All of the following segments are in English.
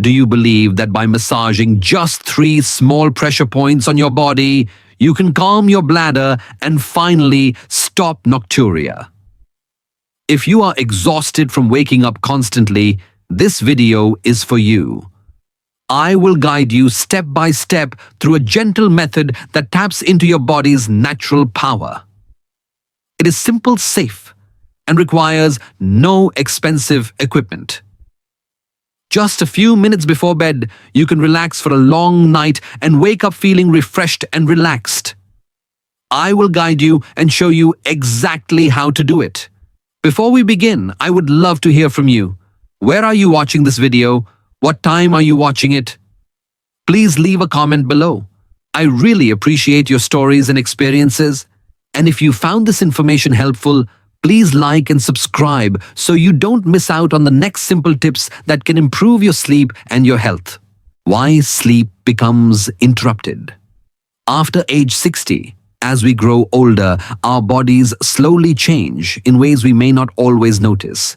Do you believe that by massaging just 3 small pressure points on your body, you can calm your bladder and finally stop nocturia? If you are exhausted from waking up constantly, this video is for you. I will guide you step by step through a gentle method that taps into your body's natural power. It is simple, safe, and requires no expensive equipment. Just a few minutes before bed, you can relax for a long night and wake up feeling refreshed and relaxed. I will guide you and show you exactly how to do it. Before we begin, I would love to hear from you. Where are you watching this video? What time are you watching it? Please leave a comment below. I really appreciate your stories and experiences. And if you found this information helpful, please like and subscribe so you don't miss out on the next simple tips that can improve your sleep and your health. Why sleep becomes interrupted. After age 60, as we grow older, our bodies slowly change in ways we may not always notice.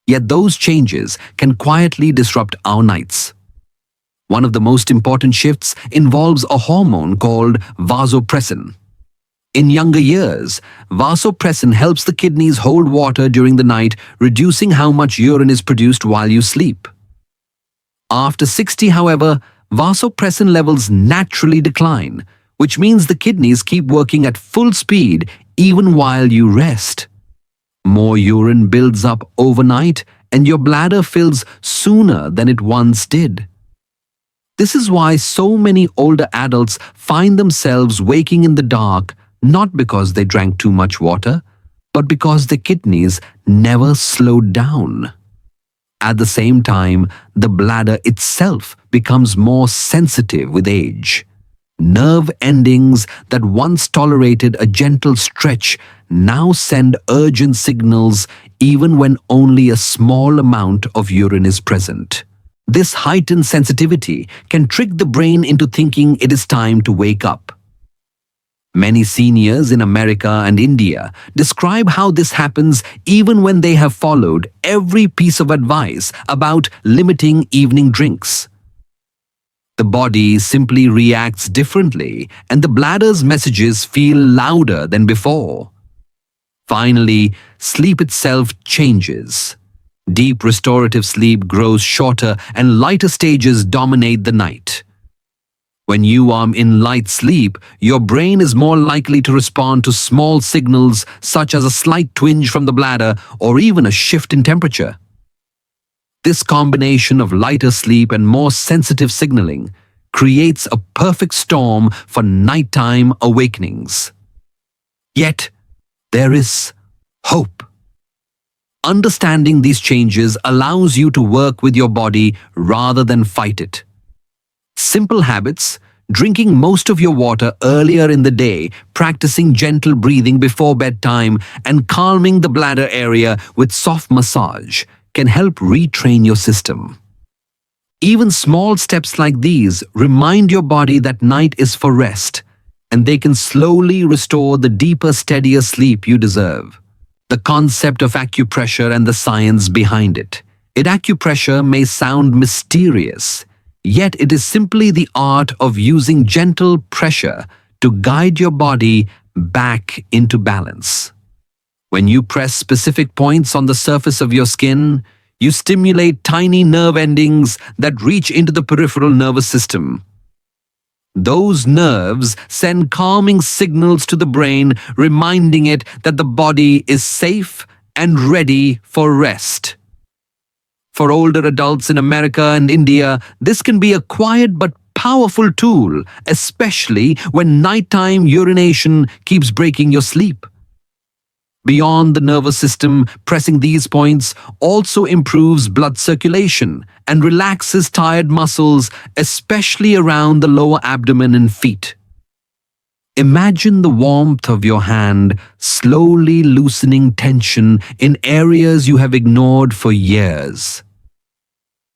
Yet those changes can quietly disrupt our nights. One of the most important shifts involves a hormone called vasopressin. In younger years, vasopressin helps the kidneys hold water during the night, reducing how much urine is produced while you sleep. After 60, however, vasopressin levels naturally decline, which means the kidneys keep working at full speed even while you rest. More urine builds up overnight, and your bladder fills sooner than it once did. This is why so many older adults find themselves waking in the dark, not because they drank too much water, but because the kidneys never slowed down. At the same time, the bladder itself becomes more sensitive with age. Nerve endings that once tolerated a gentle stretch now send urgent signals even when only a small amount of urine is present. This heightened sensitivity can trick the brain into thinking it is time to wake up. Many seniors in America and India describe how this happens even when they have followed every piece of advice about limiting evening drinks. The body simply reacts differently, and the bladder's messages feel louder than before. Finally, sleep itself changes. Deep restorative sleep grows shorter and lighter stages dominate the night. When you are in light sleep, your brain is more likely to respond to small signals such as a slight twinge from the bladder or even a shift in temperature. This combination of lighter sleep and more sensitive signaling creates a perfect storm for nighttime awakenings. Yet, there is hope. Understanding these changes allows you to work with your body rather than fight it. Simple habits, drinking most of your water earlier in the day, practicing gentle breathing before bedtime, and calming the bladder area with soft massage can help retrain your system. Even small steps like these remind your body that night is for rest, and they can slowly restore the deeper, steadier sleep you deserve. The concept of acupressure and the science behind it. Acupressure may sound mysterious, yet it is simply the art of using gentle pressure to guide your body back into balance. When you press specific points on the surface of your skin, you stimulate tiny nerve endings that reach into the peripheral nervous system. Those nerves send calming signals to the brain, reminding it that the body is safe and ready for rest. For older adults in America and India, this can be a quiet but powerful tool, especially when nighttime urination keeps breaking your sleep. Beyond the nervous system, pressing these points also improves blood circulation and relaxes tired muscles, especially around the lower abdomen and feet. Imagine the warmth of your hand slowly loosening tension in areas you have ignored for years.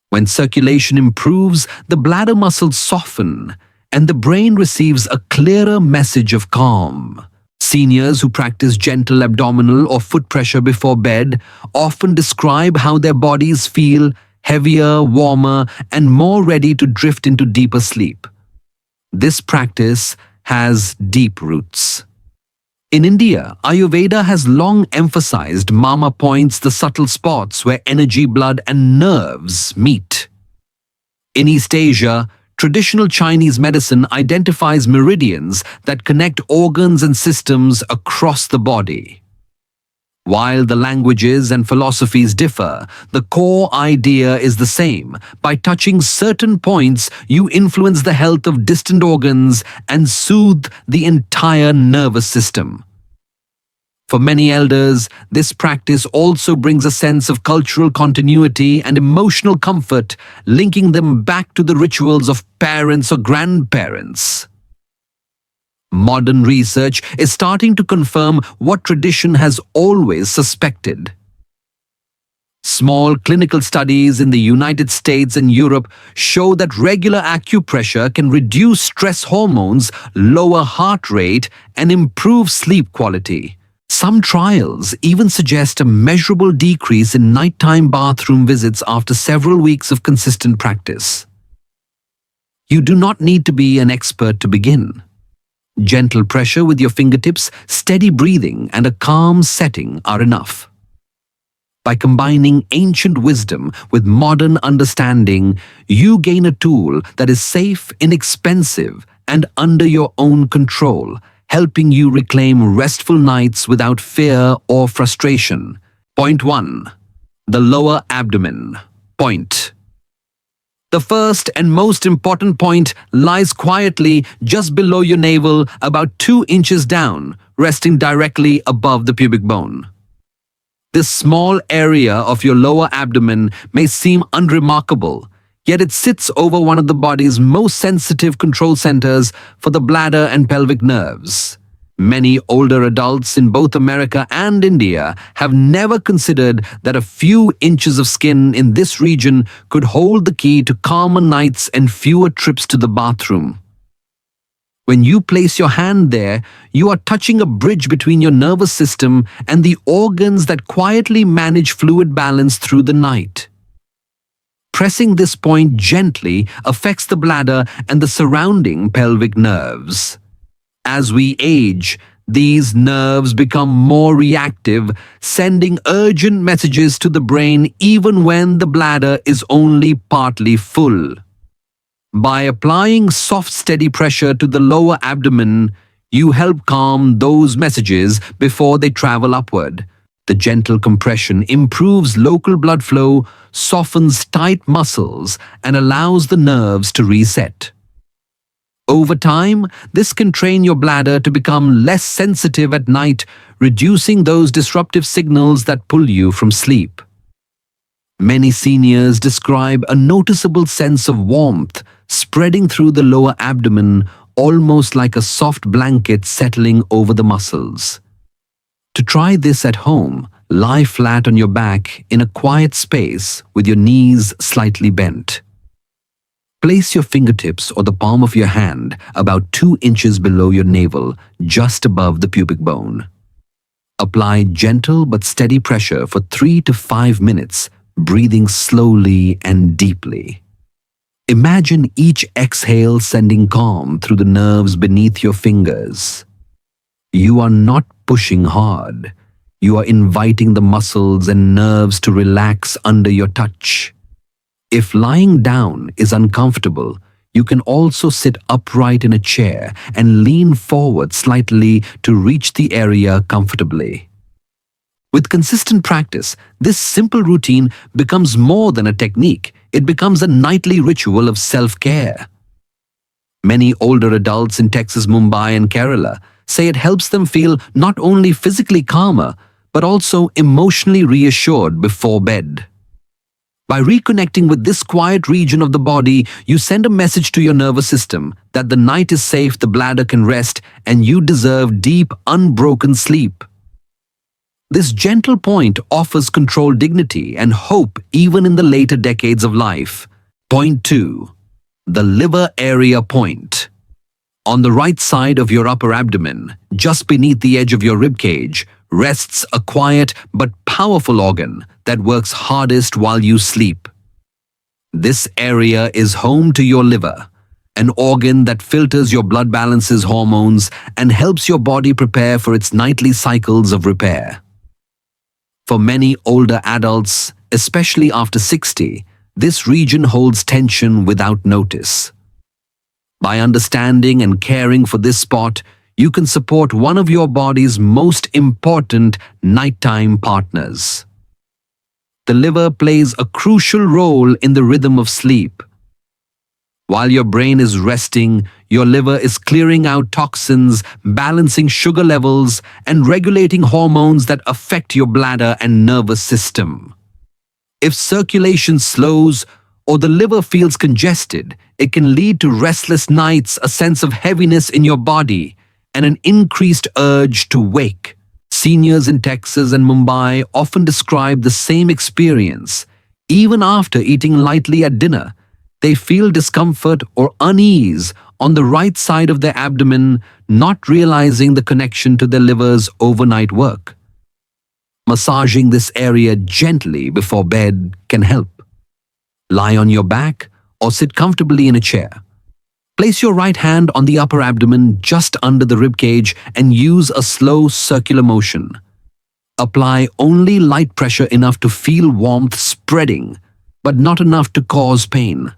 When circulation improves, the bladder muscles soften, and the brain receives a clearer message of calm. Seniors who practice gentle abdominal or foot pressure before bed often describe how their bodies feel heavier, warmer, and more ready to drift into deeper sleep. This practice has deep roots. In India, Ayurveda has long emphasized mama points, the subtle spots where energy, blood, and nerves meet. In East Asia, traditional Chinese medicine identifies meridians that connect organs and systems across the body. While the languages and philosophies differ, the core idea is the same. By touching certain points, you influence the health of distant organs and soothe the entire nervous system. For many elders, this practice also brings a sense of cultural continuity and emotional comfort, linking them back to the rituals of parents or grandparents. Modern research is starting to confirm what tradition has always suspected. Small clinical studies in the United States and Europe show that regular acupressure can reduce stress hormones, lower heart rate, and improve sleep quality. Some trials even suggest a measurable decrease in nighttime bathroom visits after several weeks of consistent practice. You do not need to be an expert to begin. Gentle pressure with your fingertips, steady breathing, and a calm setting are enough. By combining ancient wisdom with modern understanding, you gain a tool that is safe, inexpensive, and under your own control, helping you reclaim restful nights without fear or frustration. Point 1. The lower abdomen. Point. The first and most important point lies quietly just below your navel, about 2 inches down, resting directly above the pubic bone. This small area of your lower abdomen may seem unremarkable, yet it sits over one of the body's most sensitive control centers for the bladder and pelvic nerves. Many older adults in both America and India have never considered that a few inches of skin in this region could hold the key to calmer nights and fewer trips to the bathroom. When you place your hand there, you are touching a bridge between your nervous system and the organs that quietly manage fluid balance through the night. Pressing this point gently affects the bladder and the surrounding pelvic nerves. As we age, these nerves become more reactive, sending urgent messages to the brain even when the bladder is only partly full. By applying soft, steady pressure to the lower abdomen, you help calm those messages before they travel upward. The gentle compression improves local blood flow, softens tight muscles, and allows the nerves to reset. Over time, this can train your bladder to become less sensitive at night, reducing those disruptive signals that pull you from sleep. Many seniors describe a noticeable sense of warmth spreading through the lower abdomen, almost like a soft blanket settling over the muscles. To try this at home, lie flat on your back in a quiet space with your knees slightly bent. Place your fingertips or the palm of your hand about 2 inches below your navel, just above the pubic bone. Apply gentle but steady pressure for 3 to 5 minutes, breathing slowly and deeply. Imagine each exhale sending calm through the nerves beneath your fingers. You are not pushing hard. You are inviting the muscles and nerves to relax under your touch. If lying down is uncomfortable, you can also sit upright in a chair and lean forward slightly to reach the area comfortably. With consistent practice, this simple routine becomes more than a technique. It becomes a nightly ritual of self-care. Many older adults in Texas, Mumbai, and Kerala say it helps them feel not only physically calmer, but also emotionally reassured before bed. By reconnecting with this quiet region of the body, you send a message to your nervous system that the night is safe, the bladder can rest, and you deserve deep, unbroken sleep. This gentle point offers control, dignity, and hope even in the later decades of life. Point 2. The liver area point. On the right side of your upper abdomen, just beneath the edge of your ribcage, rests a quiet but powerful organ that works hardest while you sleep. This area is home to your liver, an organ that filters your blood balances hormones and helps your body prepare for its nightly cycles of repair. For many older adults, especially after 60, this region holds tension without notice. By understanding and caring for this spot, you can support one of your body's most important nighttime partners. The liver plays a crucial role in the rhythm of sleep. While your brain is resting, your liver is clearing out toxins, balancing sugar levels, and regulating hormones that affect your bladder and nervous system. If circulation slows or the liver feels congested, it can lead to restless nights, a sense of heaviness in your body, and an increased urge to wake. Seniors in Texas and Mumbai often describe the same experience. Even after eating lightly at dinner, they feel discomfort or unease on the right side of their abdomen, not realizing the connection to their liver's overnight work. Massaging this area gently before bed can help. Lie on your back or sit comfortably in a chair. Place your right hand on the upper abdomen just under the ribcage and use a slow circular motion. Apply only light pressure enough to feel warmth spreading, but not enough to cause pain.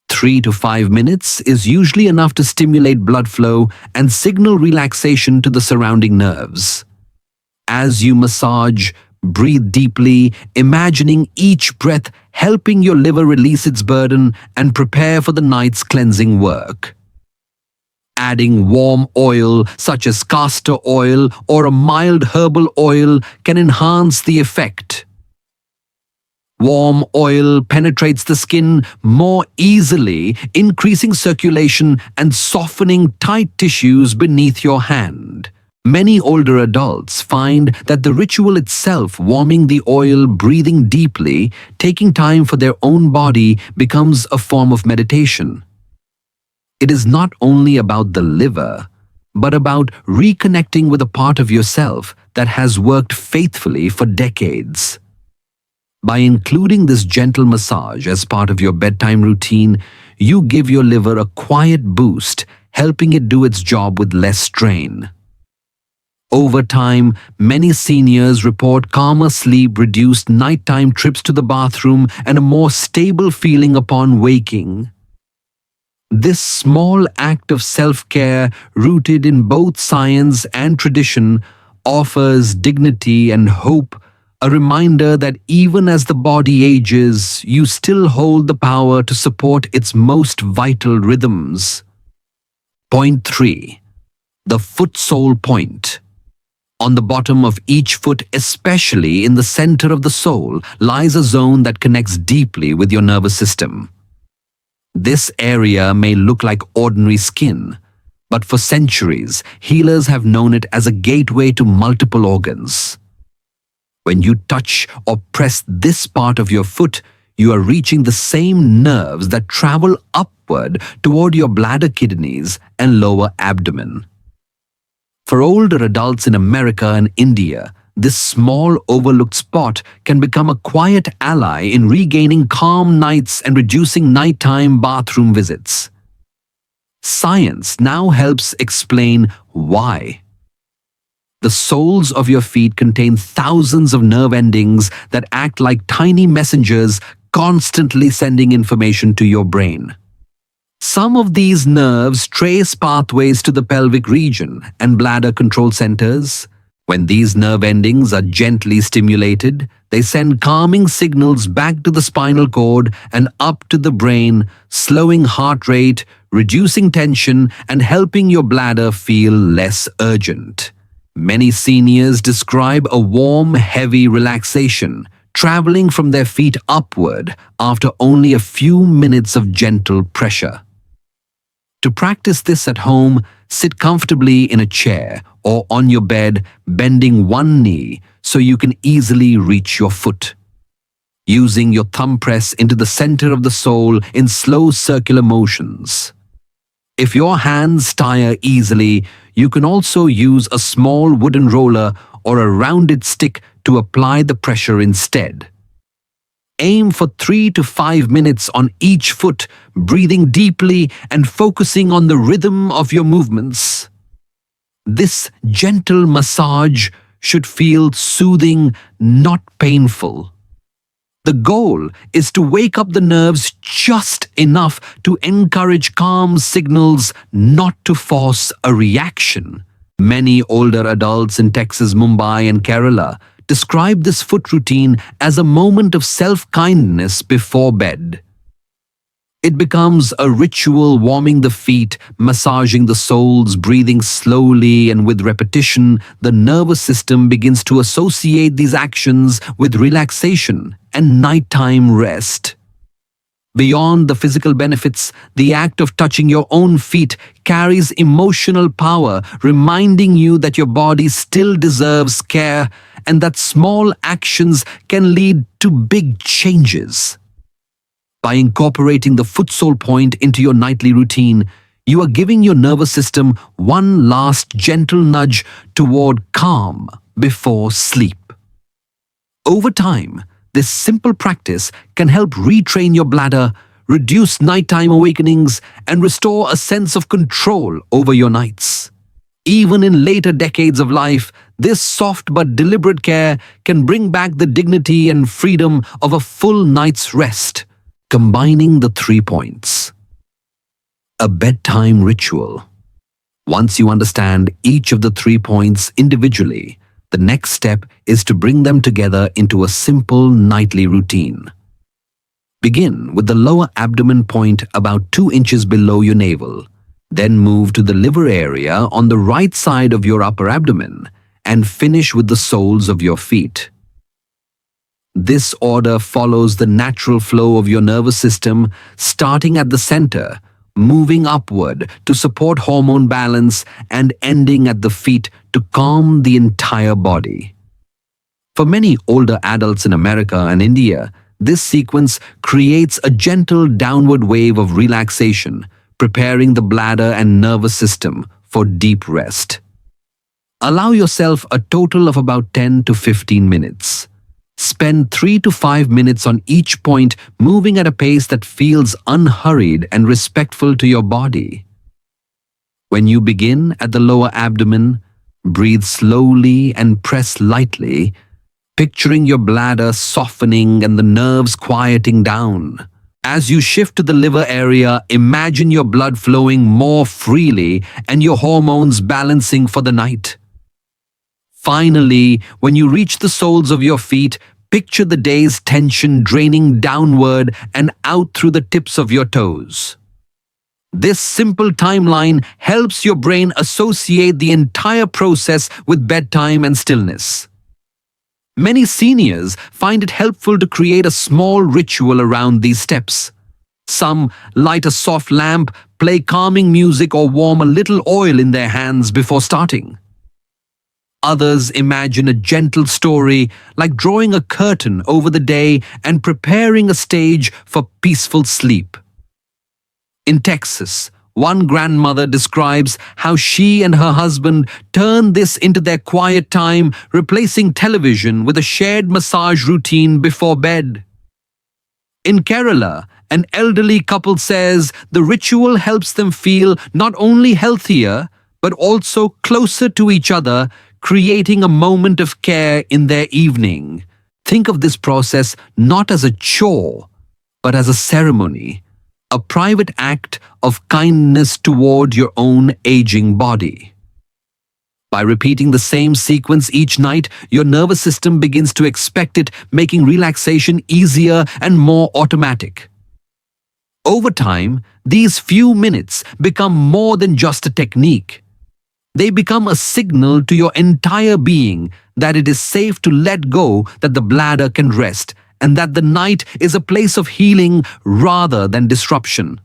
3 to 5 minutes is usually enough to stimulate blood flow and signal relaxation to the surrounding nerves. As you massage, breathe deeply, imagining each breath helping your liver release its burden and prepare for the night's cleansing work. Adding warm oil such as castor oil or a mild herbal oil can enhance the effect. Warm oil penetrates the skin more easily, increasing circulation and softening tight tissues beneath your hand. Many older adults find that the ritual itself, warming the oil, breathing deeply, taking time for their own body, becomes a form of meditation. It is not only about the liver, but about reconnecting with a part of yourself that has worked faithfully for decades. By including this gentle massage as part of your bedtime routine, you give your liver a quiet boost, helping it do its job with less strain. Over time, many seniors report calmer sleep, reduced nighttime trips to the bathroom, and a more stable feeling upon waking. This small act of self-care, rooted in both science and tradition, offers dignity and hope, a reminder that even as the body ages, you still hold the power to support its most vital rhythms. Point 3. The foot sole point. On the bottom of each foot, especially in the center of the sole, lies a zone that connects deeply with your nervous system. This area may look like ordinary skin, but for centuries, healers have known it as a gateway to multiple organs. When you touch or press this part of your foot, you are reaching the same nerves that travel upward toward your bladder, kidneys, and lower abdomen. For older adults in America and India, this small overlooked spot can become a quiet ally in regaining calm nights and reducing nighttime bathroom visits. Science now helps explain why. The soles of your feet contain thousands of nerve endings that act like tiny messengers, constantly sending information to your brain. Some of these nerves trace pathways to the pelvic region and bladder control centers. When these nerve endings are gently stimulated, they send calming signals back to the spinal cord and up to the brain, slowing heart rate, reducing tension, and helping your bladder feel less urgent. Many seniors describe a warm, heavy relaxation, traveling from their feet upward after only a few minutes of gentle pressure. To practice this at home, sit comfortably in a chair or on your bed, bending one knee so you can easily reach your foot. Using your thumb press into the center of the sole in slow circular motions. If your hands tire easily, you can also use a small wooden roller or a rounded stick to apply the pressure instead. Aim for 3 to 5 minutes on each foot, breathing deeply and focusing on the rhythm of your movements. This gentle massage should feel soothing, not painful. The goal is to wake up the nerves just enough to encourage calm signals, not to force a reaction. Many older adults in Texas, Mumbai, and Kerala describe this foot routine as a moment of self-kindness before bed. It becomes a ritual, warming the feet, massaging the soles, breathing slowly, and with repetition, the nervous system begins to associate these actions with relaxation and nighttime rest. Beyond the physical benefits, the act of touching your own feet carries emotional power, reminding you that your body still deserves care and that small actions can lead to big changes. By incorporating the foot sole point into your nightly routine, you are giving your nervous system one last gentle nudge toward calm before sleep. Over time, this simple practice can help retrain your bladder, reduce nighttime awakenings, and restore a sense of control over your nights. Even in later decades of life, this soft but deliberate care can bring back the dignity and freedom of a full night's rest. Combining the 3 points. A bedtime ritual. Once you understand each of the 3 points individually, the next step is to bring them together into a simple nightly routine. Begin with the lower abdomen point about 2 inches below your navel. Then move to the liver area on the right side of your upper abdomen and finish with the soles of your feet. This order follows the natural flow of your nervous system, starting at the center, moving upward to support hormone balance, and ending at the feet to calm the entire body. For many older adults in America and India, this sequence creates a gentle downward wave of relaxation, preparing the bladder and nervous system for deep rest. Allow yourself a total of about 10 to 15 minutes. Spend 3 to 5 minutes on each point, moving at a pace that feels unhurried and respectful to your body. When you begin at the lower abdomen, breathe slowly and press lightly, picturing your bladder softening and the nerves quieting down. As you shift to the liver area, imagine your blood flowing more freely and your hormones balancing for the night. Finally, when you reach the soles of your feet, picture the day's tension draining downward and out through the tips of your toes. This simple timeline helps your brain associate the entire process with bedtime and stillness. Many seniors find it helpful to create a small ritual around these steps. Some light a soft lamp, play calming music, or warm a little oil in their hands before starting. Others imagine a gentle story, like drawing a curtain over the day and preparing a stage for peaceful sleep. In Texas, one grandmother describes how she and her husband turned this into their quiet time, replacing television with a shared massage routine before bed. In Kerala, an elderly couple says the ritual helps them feel not only healthier, but also closer to each other, creating a moment of care in their evening. Think of this process not as a chore, but as a ceremony, a private act of kindness toward your own aging body. By repeating the same sequence each night, your nervous system begins to expect it, making relaxation easier and more automatic. Over time, these few minutes become more than just a technique. They become a signal to your entire being that it is safe to let go, that the bladder can rest, and that the night is a place of healing rather than disruption.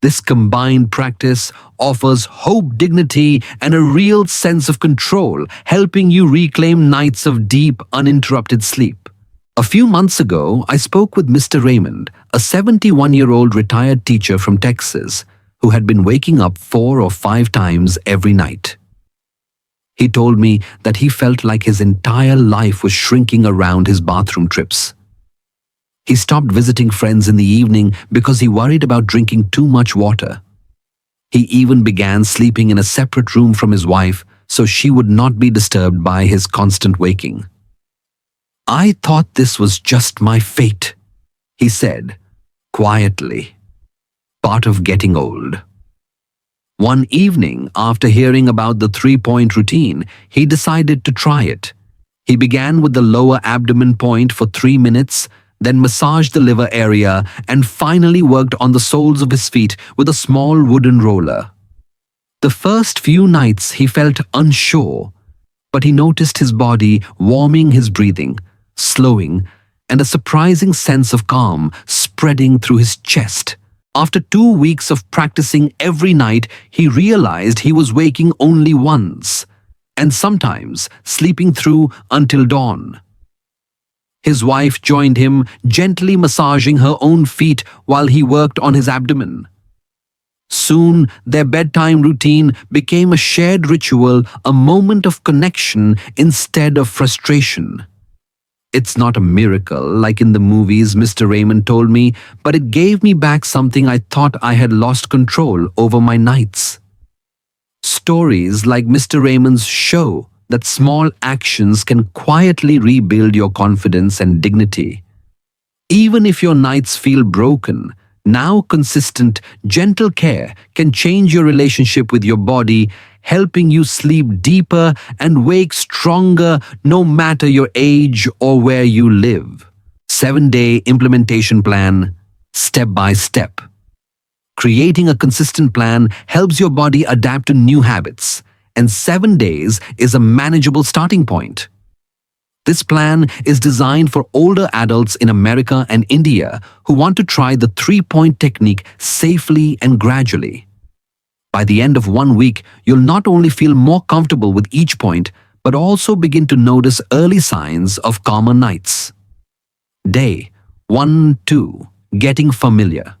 This combined practice offers hope, dignity, and a real sense of control, helping you reclaim nights of deep, uninterrupted sleep. A few months ago, I spoke with Mr. Raymond, a 71-year-old retired teacher from Texas, who had been waking up 4 or 5 times every night. He told me that he felt like his entire life was shrinking around his bathroom trips. He stopped visiting friends in the evening because he worried about drinking too much water. He even began sleeping in a separate room from his wife so she would not be disturbed by his constant waking. "I thought this was just my fate," he said, quietly. Part of getting old. One evening, after hearing about the 3-point routine, he decided to try it. He began with the lower abdomen point for 3 minutes, then massaged the liver area, and finally worked on the soles of his feet with a small wooden roller. The first few nights he felt unsure, but he noticed his body warming, his breathing slowing, and a surprising sense of calm spreading through his chest. After 2 weeks of practicing every night, he realized he was waking only once, and sometimes sleeping through until dawn. His wife joined him, gently massaging her own feet while he worked on his abdomen. Soon, their bedtime routine became a shared ritual, a moment of connection instead of frustration. "It's not a miracle like in the movies," Mr. Raymond told me, "but it gave me back something I thought I had lost control over, my nights." Stories like Mr. Raymond's show that small actions can quietly rebuild your confidence and dignity. Even if your nights feel broken, now consistent, gentle care can change your relationship with your body, helping you sleep deeper and wake stronger no matter your age or where you live. 7-day implementation plan, step by step. Creating a consistent plan helps your body adapt to new habits, and 7 days is a manageable starting point. This plan is designed for older adults in America and India who want to try the 3-point technique safely and gradually. By the end of 1 week, you'll not only feel more comfortable with each point, but also begin to notice early signs of calmer nights. Day 1-2. Getting familiar.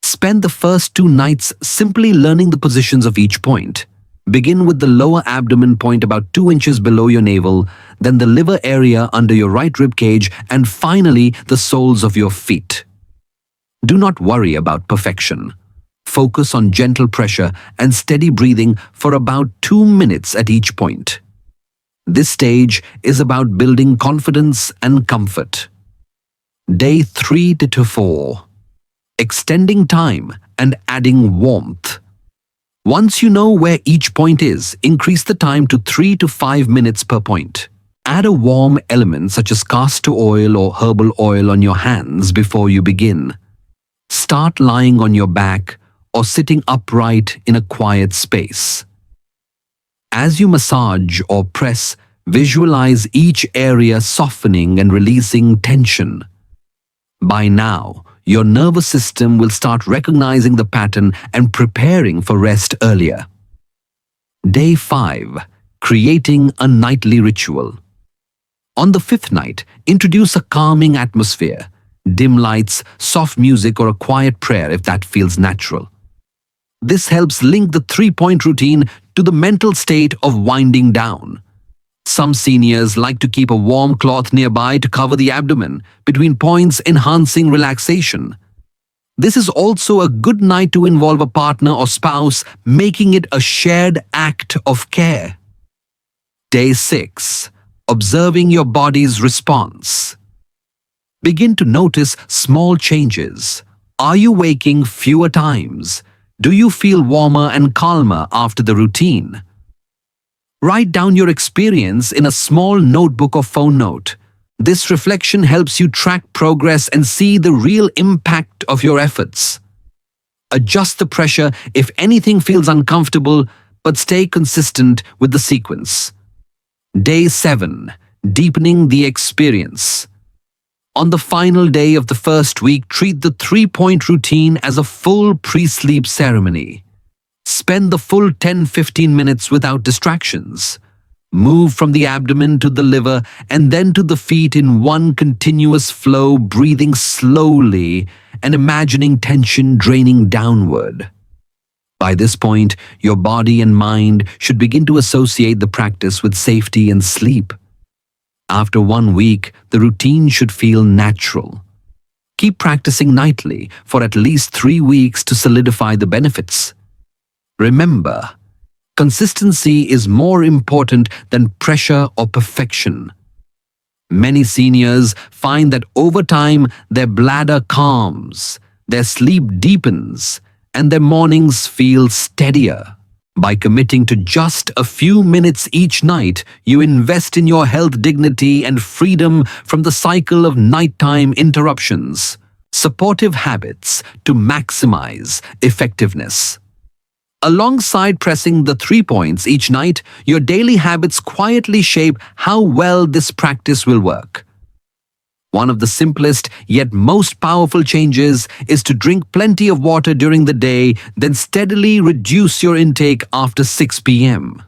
Spend the first 2 nights simply learning the positions of each point. Begin with the lower abdomen point about 2 inches below your navel, then the liver area under your right rib cage, and finally the soles of your feet. Do not worry about perfection. Focus on gentle pressure and steady breathing for about 2 minutes at each point. This stage is about building confidence and comfort. Day 3-4. Extending time and adding warmth. Once you know where each point is, increase the time to 3 to 5 minutes per point. Add a warm element such as castor oil or herbal oil on your hands before you begin. Start lying on your back or sitting upright in a quiet space. As you massage or press, visualize each area softening and releasing tension. By now, your nervous system will start recognizing the pattern and preparing for rest earlier. Day 5. Creating a nightly ritual. On the 5th night, introduce a calming atmosphere. Dim lights, soft music, or a quiet prayer if that feels natural. This helps link the 3-point routine to the mental state of winding down. Some seniors like to keep a warm cloth nearby to cover the abdomen between points, enhancing relaxation. This is also a good night to involve a partner or spouse, making it a shared act of care. Day 6. Observing your body's response. Begin to notice small changes. Are you waking fewer times? Do you feel warmer and calmer after the routine? Write down your experience in a small notebook or phone note. This reflection helps you track progress and see the real impact of your efforts. Adjust the pressure if anything feels uncomfortable, but stay consistent with the sequence. Day 7. Deepening the experience. On the final day of the first week, treat the 3-point routine as a full pre-sleep ceremony. Spend the full 10-15 minutes without distractions. Move from the abdomen to the liver and then to the feet in one continuous flow, breathing slowly and imagining tension draining downward. By this point, your body and mind should begin to associate the practice with safety and sleep. After 1 week, the routine should feel natural. Keep practicing nightly for at least 3 weeks to solidify the benefits. Remember, consistency is more important than pressure or perfection. Many seniors find that over time their bladder calms, their sleep deepens, and their mornings feel steadier. By committing to just a few minutes each night, you invest in your health, dignity, and freedom from the cycle of nighttime interruptions. Supportive habits to maximize effectiveness. Alongside pressing the 3 points each night, your daily habits quietly shape how well this practice will work. One of the simplest yet most powerful changes is to drink plenty of water during the day, then steadily reduce your intake after 6 p.m.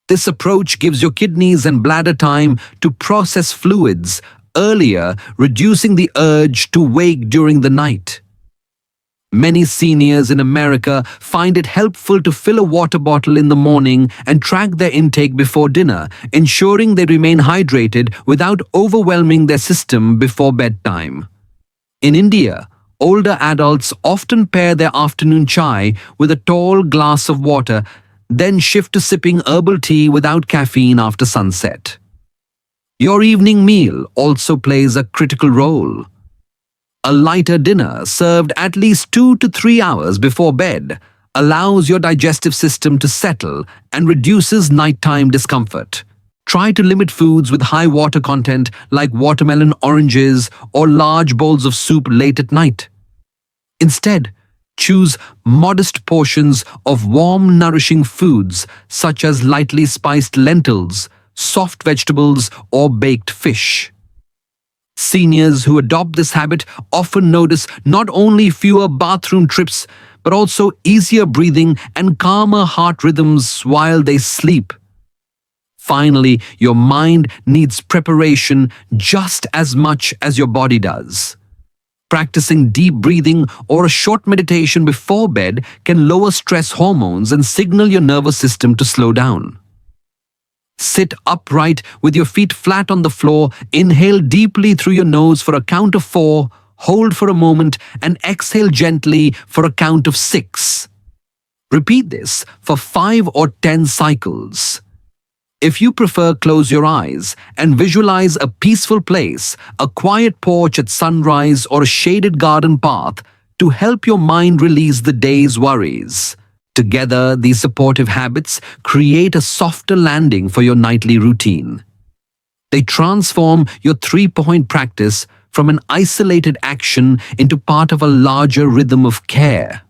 This approach gives your kidneys and bladder time to process fluids earlier, reducing the urge to wake during the night. Many seniors in America find it helpful to fill a water bottle in the morning and track their intake before dinner, ensuring they remain hydrated without overwhelming their system before bedtime. In India, older adults often pair their afternoon chai with a tall glass of water, then shift to sipping herbal tea without caffeine after sunset. Your evening meal also plays a critical role. A lighter dinner served at least 2 to 3 hours before bed allows your digestive system to settle and reduces nighttime discomfort. Try to limit foods with high water content like watermelon, oranges, or large bowls of soup late at night. Instead, choose modest portions of warm, nourishing foods such as lightly spiced lentils, soft vegetables, or baked fish. Seniors who adopt this habit often notice not only fewer bathroom trips, but also easier breathing and calmer heart rhythms while they sleep. Finally, your mind needs preparation just as much as your body does. Practicing deep breathing or a short meditation before bed can lower stress hormones and signal your nervous system to slow down. Sit upright with your feet flat on the floor, inhale deeply through your nose for a count of 4, hold for a moment, and exhale gently for a count of 6. Repeat this for 5 or 10 cycles. If you prefer, close your eyes and visualize a peaceful place, a quiet porch at sunrise, or a shaded garden path to help your mind release the day's worries. Together, these supportive habits create a softer landing for your nightly routine. They transform your 3-point practice from an isolated action into part of a larger rhythm of care.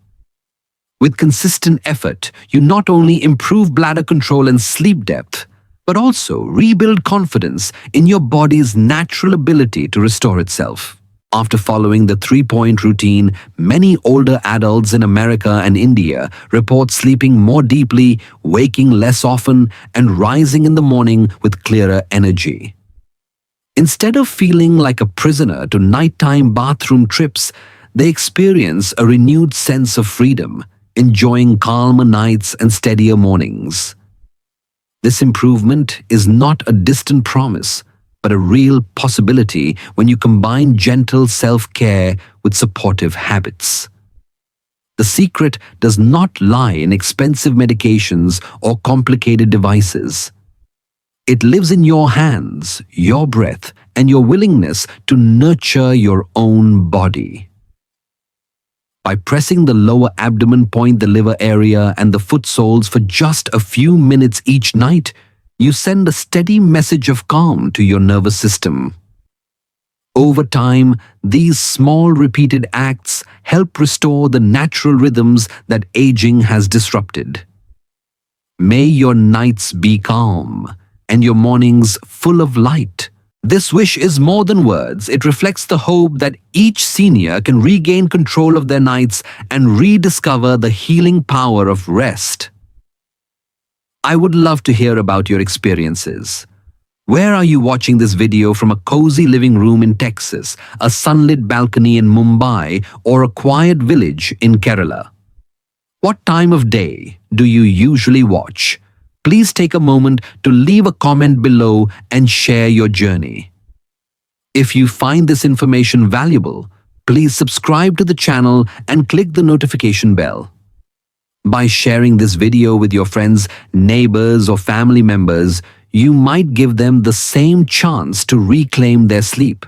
With consistent effort, you not only improve bladder control and sleep depth, but also rebuild confidence in your body's natural ability to restore itself. After following the 3-point routine, many older adults in America and India report sleeping more deeply, waking less often, and rising in the morning with clearer energy. Instead of feeling like a prisoner to nighttime bathroom trips, they experience a renewed sense of freedom, enjoying calmer nights and steadier mornings. This improvement is not a distant promise, but a real possibility when you combine gentle self-care with supportive habits. The secret does not lie in expensive medications or complicated devices. It lives in your hands, your breath, and your willingness to nurture your own body. By pressing the lower abdomen point, the liver area, and the foot soles for just a few minutes each night, you send a steady message of calm to your nervous system. Over time, these small repeated acts help restore the natural rhythms that aging has disrupted. May your nights be calm and your mornings full of light. This wish is more than words. It reflects the hope that each senior can regain control of their nights and rediscover the healing power of rest. I would love to hear about your experiences. Where are you watching this video from? A cozy living room in Texas, a sunlit balcony in Mumbai, or a quiet village in Kerala? What time of day do you usually watch? Please take a moment to leave a comment below and share your journey. If you find this information valuable, please subscribe to the channel and click the notification bell. By sharing this video with your friends, neighbors, or family members, you might give them the same chance to reclaim their sleep.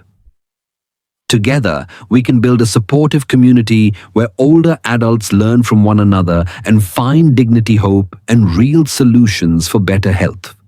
Together, we can build a supportive community where older adults learn from one another and find dignity, hope, and real solutions for better health.